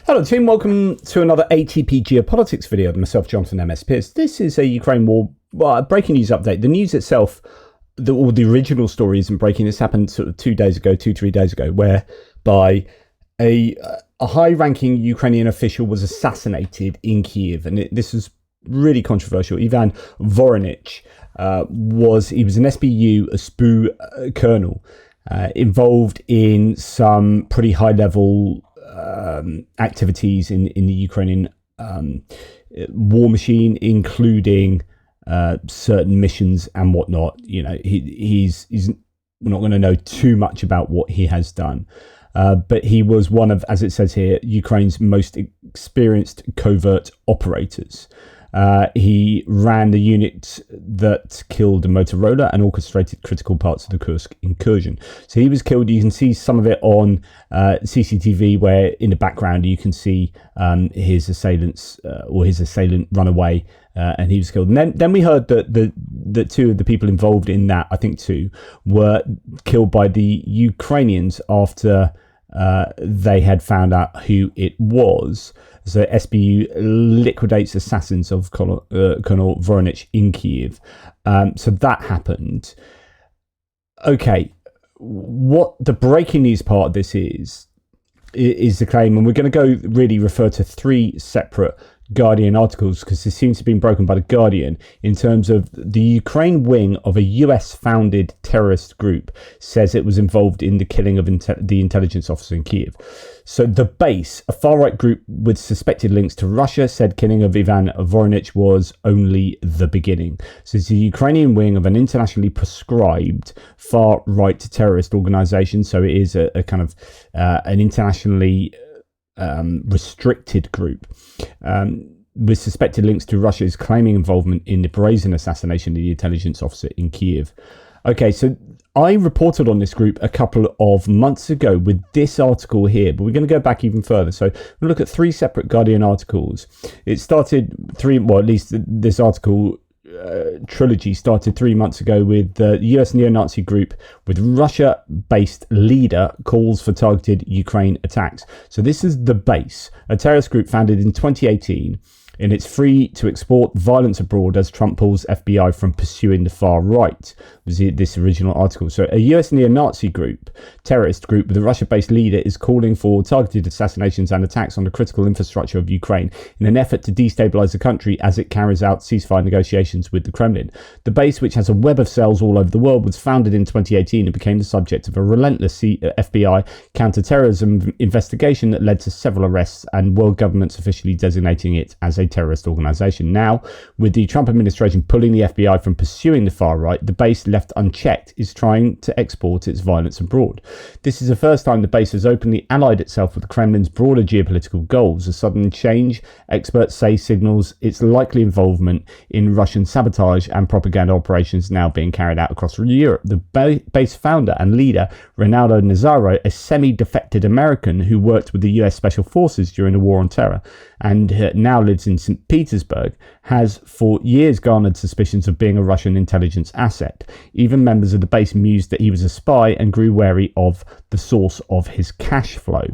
Hello team, welcome to another ATP Geopolitics video with myself, Jonathan MS Pierce. This is a Ukraine war breaking news update. The news itself, the original story isn't breaking. This happened sort of 3 days ago, whereby a high-ranking Ukrainian official was assassinated in Kiev, and this is really controversial. Ivan Voronych was an SBU, a SBU colonel, involved in some pretty high-level activities in the Ukrainian war machine, including certain missions and whatnot. You know, he's we're not going to know too much about what he has done, but he was one of, as it says here, Ukraine's most experienced covert operators. He ran the unit that killed Motorola and orchestrated critical parts of the Kursk incursion. So he was killed. You can see some of it on CCTV, where in the background you can see his assailants or his assailant run away, and he was killed. And then we heard that two of the people involved in that, I think two, were killed by the Ukrainians after they had found out who it was. So SBU liquidates assassins of Colonel Voronych in Kiev. So that happened. Okay, what the breaking news part of this is the claim, and we're going to really refer to three separate Guardian articles, because this seems to have been broken by the Guardian, in terms of the Ukraine wing of a US-founded terrorist group says it was involved in the killing of the intelligence officer in Kiev. So the base, a far-right group with suspected links to Russia, said killing of Ivan Voronych was only the beginning. So it's the Ukrainian wing of an internationally prescribed far-right terrorist organization. So it is a kind of an internationally restricted group with suspected links to Russia, is claiming involvement in the brazen assassination of the intelligence officer in Kiev. Okay, so I reported on this group a couple of months ago with this article here, but we're going to go back even further. So we'll look at three separate Guardian articles. It started at least this article trilogy started 3 months ago with the US neo-Nazi group with Russia-based leader calls for targeted Ukraine attacks. So this is the base, a terrorist group founded in 2018, and it's free to export violence abroad as Trump pulls FBI from pursuing the far right, was this original article. So a US neo-Nazi group, terrorist group with a Russia-based leader, is calling for targeted assassinations and attacks on the critical infrastructure of Ukraine in an effort to destabilize the country as it carries out ceasefire negotiations with the Kremlin. The base, which has a web of cells all over the world, was founded in 2018 and became the subject of a relentless FBI counter-terrorism investigation that led to several arrests and world governments officially designating it as a terrorist organization. Now, with the Trump administration pulling the FBI from pursuing the far right, the base, left unchecked, is trying to export its violence abroad. This is the first time the base has openly allied itself with the Kremlin's broader geopolitical goals. A sudden change, experts say, signals its likely involvement in Russian sabotage and propaganda operations now being carried out across Europe. The base founder and leader, Rinaldo Nazzaro, a semi-defected American who worked with the US Special Forces during the War on Terror and now lives in St. Petersburg, has for years garnered suspicions of being a Russian intelligence asset. Even members of the base mused that he was a spy and grew wary of the source of his cash flow,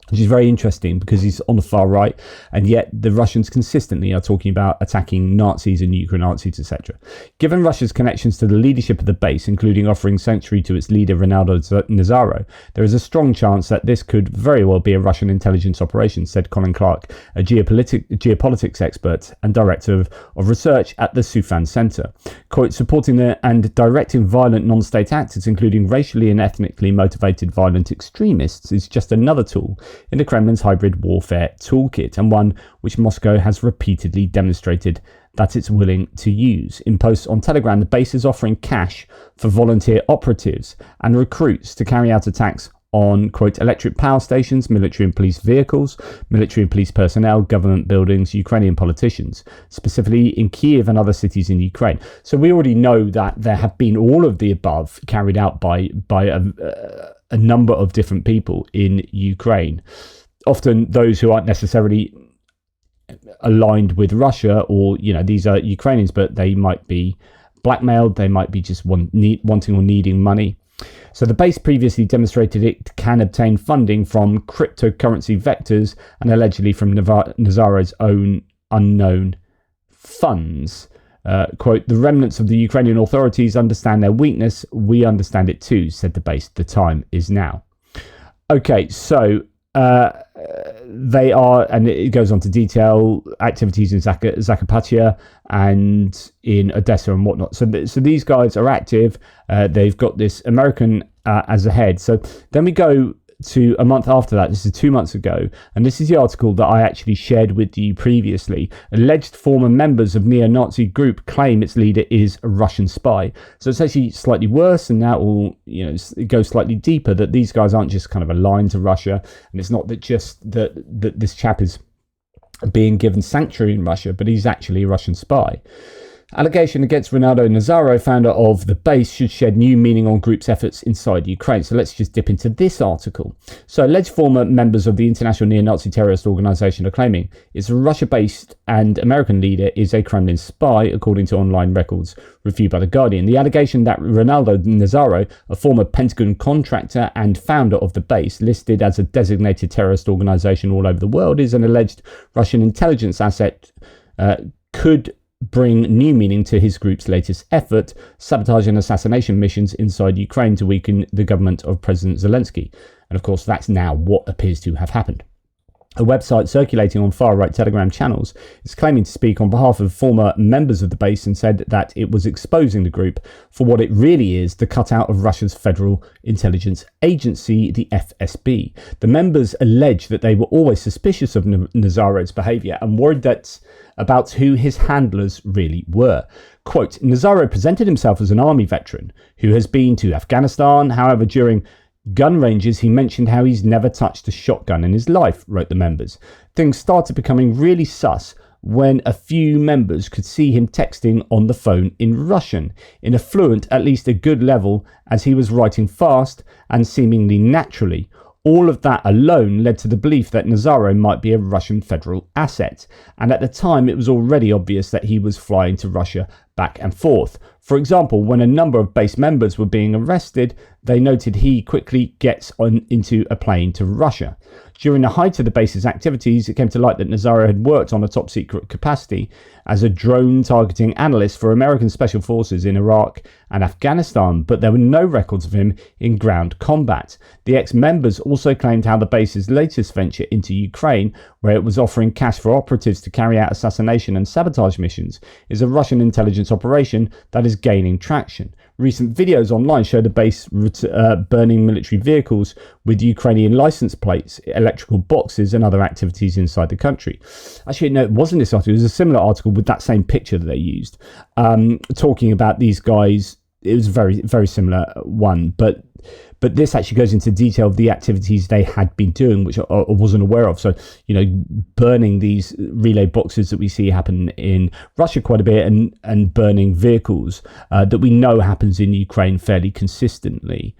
which is very interesting because he's on the far right, and yet the Russians consistently are talking about attacking Nazis and neo-Nazis, etc. Given Russia's connections to the leadership of the base, including offering sanctuary to its leader Rinaldo Nazzaro, there is a strong chance that this could very well be a Russian intelligence operation, said Colin Clark, a geopolitics expert and director of research at the Sufan Center. Quote, supporting and directing violent non-state actors, including racially and ethnically motivated violent extremists, is just another tool in the Kremlin's hybrid warfare toolkit, and one which Moscow has repeatedly demonstrated that it's willing to use. In posts on Telegram, the base is offering cash for volunteer operatives and recruits to carry out attacks on, quote, electric power stations, military and police vehicles, military and police personnel, government buildings, Ukrainian politicians, specifically in Kiev and other cities in Ukraine. So we already know that there have been all of the above carried out by a number of different people in Ukraine, often those who aren't necessarily aligned with Russia, or, you know, these are Ukrainians, but they might be blackmailed, they might be just wanting or needing money. So the base previously demonstrated it can obtain funding from cryptocurrency vectors and allegedly from Nazzaro's own unknown funds. Quote, the remnants of the Ukrainian authorities understand their weakness. We understand it too, said the base. The time is now. Okay, so they are, and it goes on to detail activities in Zakarpattia and in Odessa and whatnot. So these guys are active. They've got this American as a head. So then we go to a month after that. This is 2 months ago, and this is the article that I actually shared with you previously. Alleged former members of neo-Nazi group claim its leader is a Russian spy. So it's actually slightly worse, and that will, it goes slightly deeper, that these guys aren't just kind of aligned to Russia, and it's not that just that this chap is being given sanctuary in Russia, but he's actually a Russian spy. Allegation against Rinaldo Nazzaro, founder of the base, should shed new meaning on group's efforts inside Ukraine. So let's just dip into this article. So alleged former members of the international neo-Nazi terrorist organization are claiming it's a Russia-based and American leader is a Kremlin spy, according to online records reviewed by The Guardian. The allegation that Rinaldo Nazzaro, a former Pentagon contractor and founder of the base, listed as a designated terrorist organization all over the world, is an alleged Russian intelligence asset, could bring new meaning to his group's latest effort, sabotage and assassination missions inside Ukraine to weaken the government of President Zelensky. And of course, that's now what appears to have happened. A website circulating on far-right Telegram channels is claiming to speak on behalf of former members of the base and said that it was exposing the group for what it really is, the cutout of Russia's Federal Intelligence Agency, the FSB. The members allege that they were always suspicious of Nazzaro's behaviour and worried about who his handlers really were. Quote, Nazzaro presented himself as an army veteran who has been to Afghanistan. However, during gun ranges, he mentioned how he's never touched a shotgun in his life, wrote the members. Things started becoming really sus when a few members could see him texting on the phone in Russian, in a fluent, at least a good level, as he was writing fast and seemingly naturally. All of that alone led to the belief that Nazzaro might be a Russian federal asset, and at the time it was already obvious that he was flying to Russia back and forth. For example, when a number of base members were being arrested, they noted he quickly gets into a plane to Russia. During the height of the base's activities, it came to light that Nazzaro had worked on a top-secret capacity as a drone targeting analyst for American Special Forces in Iraq and Afghanistan, but there were no records of him in ground combat. The ex-members also claimed how the base's latest venture into Ukraine, where it was offering cash for operatives to carry out assassination and sabotage missions, is a Russian intelligence operation that is gaining traction. Recent videos online show the base burning military vehicles with Ukrainian license plates, electrical boxes, and other activities inside the country. Actually, no, it wasn't this article. It was a similar article with that same picture that they used, talking about these guys. It was a very, very similar one, but this actually goes into detail of the activities they had been doing, which I wasn't aware of. So, burning these relay boxes that we see happen in Russia quite a bit, and burning vehicles that we know happens in Ukraine fairly consistently.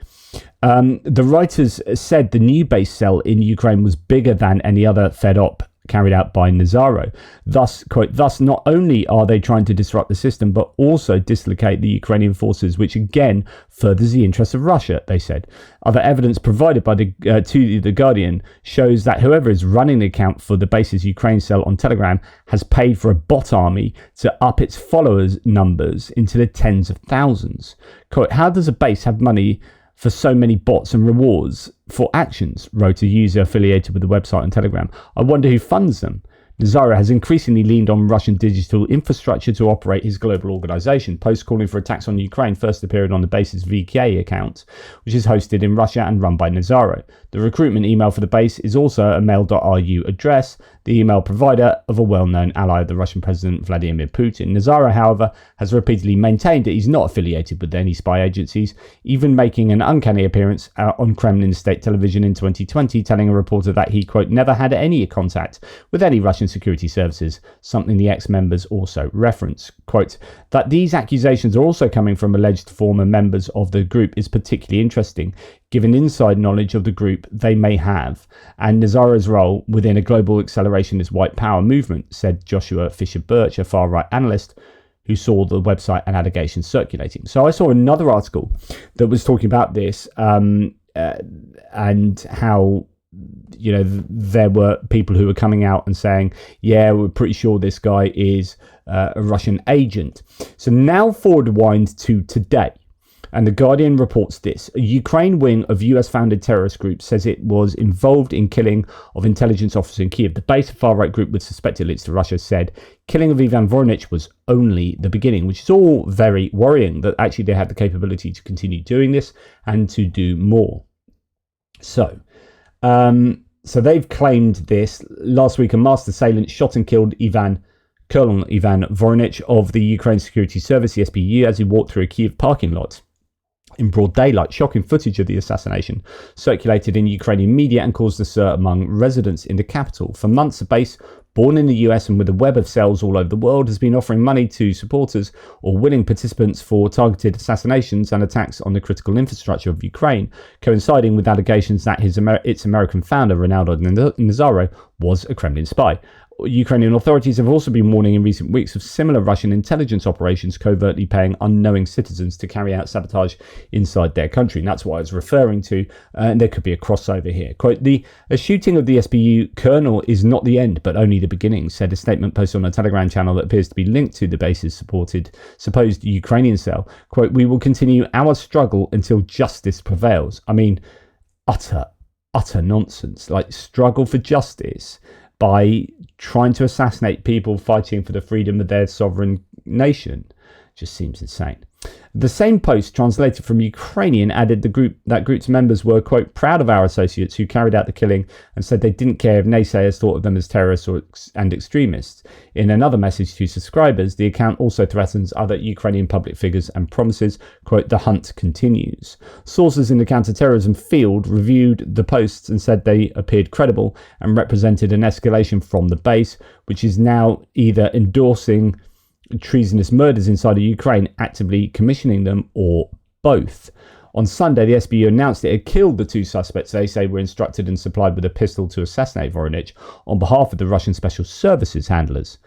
The writers said the new base cell in Ukraine was bigger than any other FedOp carried out by Nazzaro. Thus, quote, thus not only are they trying to disrupt the system, but also dislocate the Ukrainian forces, which again furthers the interests of Russia, they said. Other evidence provided by to the Guardian shows that whoever is running the account for the base's Ukraine cell on Telegram has paid for a bot army to up its followers numbers into the tens of thousands. Quote, how does a base have money for so many bots and rewards for actions, wrote a user affiliated with the website on Telegram. I wonder who funds them. Nazzaro has increasingly leaned on Russian digital infrastructure to operate his global organization. Posts calling for attacks on Ukraine first appeared on the base's VK account, which is hosted in Russia and run by Nazzaro. The recruitment email for the base is also a mail.ru address, the email provider of a well-known ally of the Russian President Vladimir Putin. Nazzaro, however, has repeatedly maintained that he's not affiliated with any spy agencies, even making an uncanny appearance on Kremlin state television in 2020, telling a reporter that he, quote, never had any contact with any Russian security services, something the ex-members also reference. Quote, that these accusations are also coming from alleged former members of the group is particularly interesting, given inside knowledge of the group they may have, and Nazzaro's role within a global accelerationist white power movement, said Joshua Fisher-Birch, a far-right analyst who saw the website and allegations circulating. So I saw another article that was talking about this and how, you know, there were people who were coming out and saying, yeah, we're pretty sure this guy is a Russian agent. So now forward wind to today. And The Guardian reports this. A Ukraine wing of US-founded terrorist group says it was involved in killing of intelligence officers in Kiev. The base of far-right group with suspected links to Russia said killing of Ivan Voronych was only the beginning, which is all very worrying that actually they had the capability to continue doing this and to do more. So they've claimed this. Last week, a masked assailant shot and killed Colonel Ivan Voronych of the Ukraine Security Service, the SBU, as he walked through a Kyiv parking lot in broad daylight. Shocking footage of the assassination circulated in Ukrainian media and caused a stir among residents in the capital. For months, a base born in the US and with a web of cells all over the world has been offering money to supporters or willing participants for targeted assassinations and attacks on the critical infrastructure of Ukraine, coinciding with allegations that its American founder, Rinaldo Nazzaro, was a Kremlin spy. Ukrainian authorities have also been warning in recent weeks of similar Russian intelligence operations covertly paying unknowing citizens to carry out sabotage inside their country. And that's what I was referring to. And there could be a crossover here. Quote, a shooting of the SBU colonel is not the end, but only the beginning, said a statement posted on a Telegram channel that appears to be linked to the base's supposed Ukrainian cell. Quote, we will continue our struggle until justice prevails. I mean, utter nonsense. Like, struggle for justice by trying to assassinate people fighting for the freedom of their sovereign nation. Just seems insane. The same post, translated from Ukrainian, added that group's members were, quote, proud of our associates who carried out the killing and said they didn't care if naysayers thought of them as terrorists and extremists. In another message to subscribers, the account also threatens other Ukrainian public figures and promises, quote, the hunt continues. Sources in the counter-terrorism field reviewed the posts and said they appeared credible and represented an escalation from the base, which is now either endorsing treasonous murders inside of Ukraine, actively commissioning them, or both. On Sunday, the SBU announced it had killed the two suspects they say were instructed and supplied with a pistol to assassinate Voronych on behalf of the Russian Special Services handlers.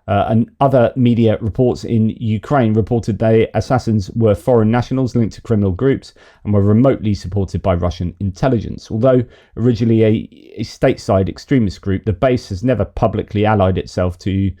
And other media reports in Ukraine reported the assassins were foreign nationals linked to criminal groups and were remotely supported by Russian intelligence. Although originally a stateside extremist group, the base has never publicly allied itself to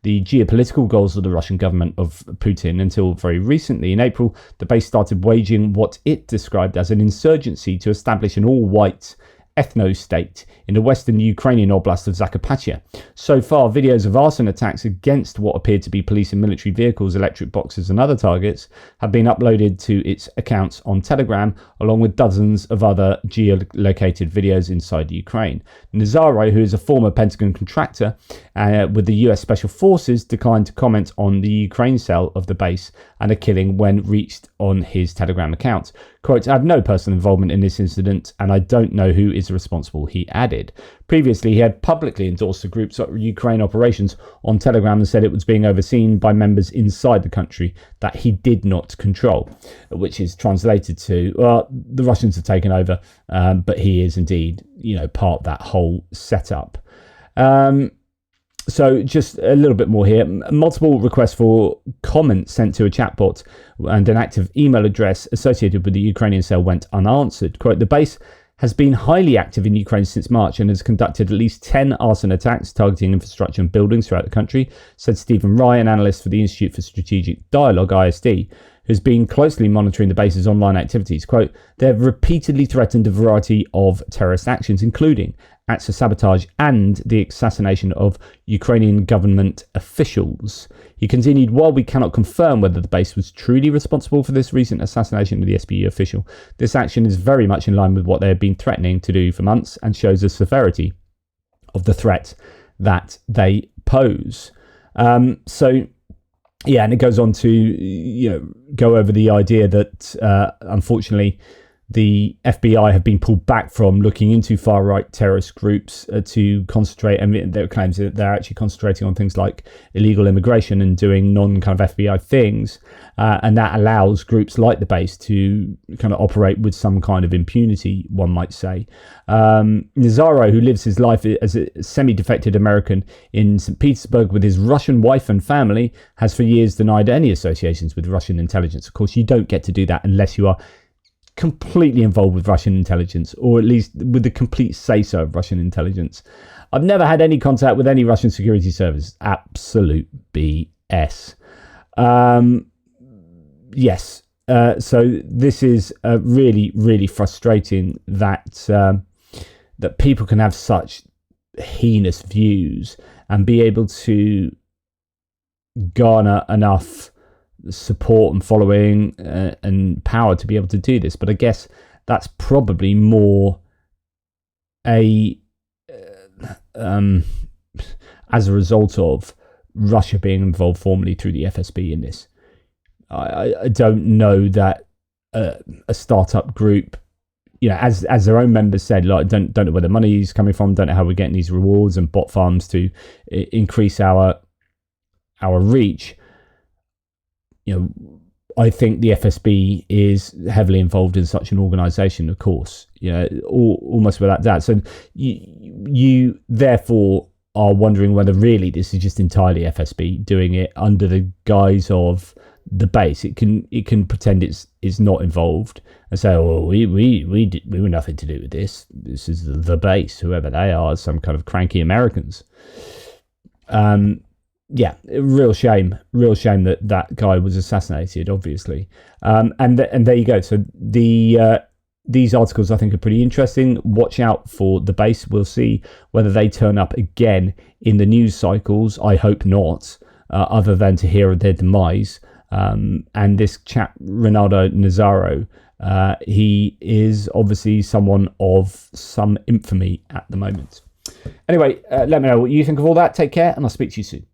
the geopolitical goals of the Russian government of Putin until very recently. In April, the base started waging what it described as an insurgency to establish an all-white ethno-state in the western Ukrainian oblast of Zakarpattia. So far, videos of arson attacks against what appeared to be police and military vehicles, electric boxes and other targets have been uploaded to its accounts on Telegram, along with dozens of other geolocated videos inside Ukraine. Nazzaro, who is a former Pentagon contractor with the US Special Forces, declined to comment on the Ukraine cell of the base and a killing when reached on his Telegram account. Quote, I have no personal involvement in this incident and I don't know who is responsible, he added. Previously, he had publicly endorsed the group's Ukraine operations on Telegram and said it was being overseen by members inside the country that he did not control, which is translated to, well, the Russians have taken over, but he is indeed, part of that whole setup. So just a little bit more here. Multiple requests for comments sent to a chatbot and an active email address associated with the Ukrainian cell went unanswered. Quote, the base has been highly active in Ukraine since March and has conducted at least 10 arson attacks targeting infrastructure and buildings throughout the country, said Stephen Rye, an analyst for the Institute for Strategic Dialogue, ISD, who's been closely monitoring the base's online activities. Quote, they have repeatedly threatened a variety of terrorist actions, including acts of sabotage and the assassination of Ukrainian government officials. He continued, while we cannot confirm whether the base was truly responsible for this recent assassination of the SBU official, this action is very much in line with what they have been threatening to do for months and shows the severity of the threat that they pose. Yeah, and it goes on to, go over the idea that, unfortunately, the FBI have been pulled back from looking into far-right terrorist groups to concentrate. I mean, their claims that they're actually concentrating on things like illegal immigration and doing non-kind of FBI things, and that allows groups like the base to kind of operate with some kind of impunity, one might say. Nazzaro, who lives his life as a semi-defected American in St. Petersburg with his Russian wife and family, has for years denied any associations with Russian intelligence. Of course, you don't get to do that unless you are completely involved with Russian intelligence, or at least with the complete say-so of Russian intelligence. I've never had any contact with any Russian security service. Absolute BS. Yes. So this is really, really frustrating that that people can have such heinous views and be able to garner enough support and following and power to be able to do this. But I guess that's probably more as a result of Russia being involved formally through the FSB in this. I don't know that a startup group, as their own members said, like, don't know where the money is coming from, don't know how we're getting these rewards and bot farms to increase our reach. I think the FSB is heavily involved in such an organisation, of course, almost without doubt. So you therefore are wondering whether really this is just entirely FSB doing it under the guise of the base. It can pretend it's not involved and say, "Oh, we were nothing to do with this. This is the base, whoever they are, some kind of cranky Americans." Yeah, real shame that that guy was assassinated, obviously. And there you go. So these articles I think are pretty interesting. Watch out for the base. We'll see whether they turn up again in the news cycles. I hope not, other than to hear of their demise. And this chap, Rinaldo Nazzaro, he is obviously someone of some infamy at the moment. Anyway, let me know what you think of all that. Take care, and I'll speak to you soon.